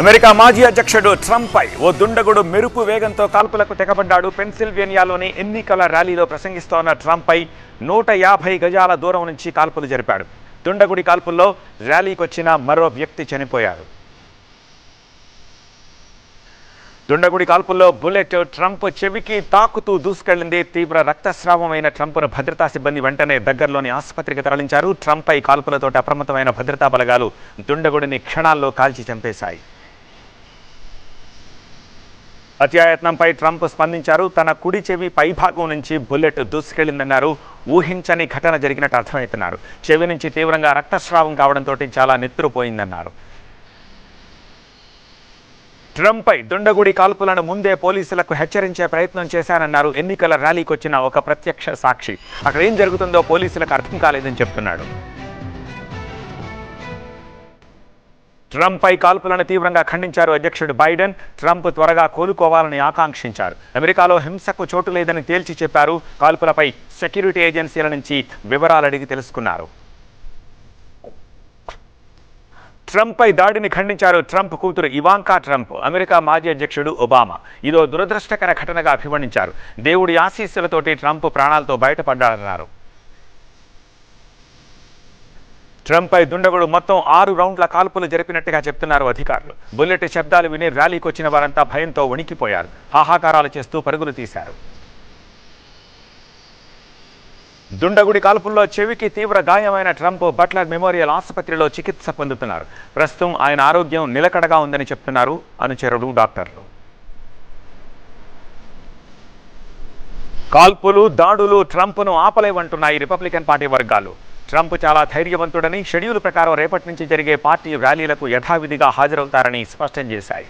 America మాజీ అధ్యక్షుడు ట్రంప్పై ఓ దుండగుడు మెరుపు వేగంతో కాల్పులకు తెగబడ్డాడు. పెన్సిల్వేనియాలోని ఎన్నికల ర్యాలీలో ప్రసంగిస్తోన్న ట్రంప్పై 150 గజాల దూరం నుంచి కాల్పులు జరిపాడు. దుండగుడి కాల్పుల్లో ర్యాలీకి వచ్చిన మరో వ్యక్తి చనిపోయాడు. దుండగుడి కాల్పుల్లో బుల్లెట్ ట్రంప్ చెవికి తాకుతూ దూసుకెళ్లింది. తీవ్ర రక్తస్రావమైన ట్రంప్ను భద్రతా సిబ్బంది వెంటనే దగ్గరలోని ఆసుపత్రికి తరలించారు. ట్రంప్పై కాల్పులతో అప్రమత్తమైన భద్రతా బలగాలు దుండగుడిని క్షణాల్లో కాల్చి చంపేశాయి. హత్యాయత్నంపై ట్రంప్ స్పందించారు. తన కుడి చెవి పైభాగం నుంచి బుల్లెట్ దూసుకెళ్లిందన్నారు. ఊహించని ఘటన జరిగినట్టు అర్థమవుతున్నారు. చెవి నుంచి తీవ్రంగా రక్తస్రావం కావడంతో చాలా నెత్తురుపోయిందన్నారు. ట్రంప్పై దుండగుడి కాల్పులను ముందే పోలీసులకు హెచ్చరించే ప్రయత్నం చేశానన్నారు. ఎన్నికల ర్యాలీకి వచ్చిన ఒక ప్రత్యక్ష సాక్షి అక్కడ ఏం జరుగుతుందో పోలీసులకు అర్థం కాలేదని చెప్తున్నాడు. ట్రంప్పై కాల్పులను తీవ్రంగా ఖండించారు అధ్యక్షుడు బైడెన్. ట్రంప్ త్వరగా కోలుకోవాలని ఆకాంక్షించారు. అమెరికాలో హింసకు చోటు లేదని తేల్చి చెప్పారు. కాల్పులపై సెక్యూరిటీ ఏజెన్సీల నుంచి వివరాలు అడిగి తెలుసుకున్నారు. ట్రంప్పై దాడిని ఖండించారు ట్రంప్ కూతురు ఇవాంకా ట్రంప్, అమెరికా మాజీ అధ్యక్షుడు ఒబామా. ఇదో దురదృష్టకర ఘటనగా అభివర్ణించారు. దేవుడి ఆశీస్సులతోటి ట్రంప్ ప్రాణాలతో బయటపడ్డారన్నారు. ట్రంప్పై దుండగుడు మొత్తం 6 రౌండ్ల కాల్పులు జరిపినట్టుగా చెప్తున్నారు అధికారులు. బుల్లెట్ శబ్దాలు విని ర్యాలీకి వచ్చిన వారంతా భయంతో వణికిపోయారు. హాహాకారాలు చేస్తూ పరుగులు తీశారు. దుండగుడి కాల్పుల్లో చెవికి తీవ్ర గాయమైన ట్రంప్ బట్లర్ మెమోరియల్ ఆసుపత్రిలో చికిత్స పొందుతున్నారు. ప్రస్తుతం ఆయన ఆరోగ్యం నిలకడగా ఉందని చెప్తున్నారు అనుచరులు, డాక్టర్లు. కాల్పులు, దాడులు ట్రంప్ను ఆపలేవంటున్నాయి రిపబ్లికన్ పార్టీ వర్గాలు. ట్రంప్ చాలా ధైర్యవంతుడని, షెడ్యూల్ ప్రకారం రేపటి నుంచి జరిగే పార్టీ ర్యాలీలకు యథావిధిగా హాజరవుతారని స్పష్టం చేశాయి.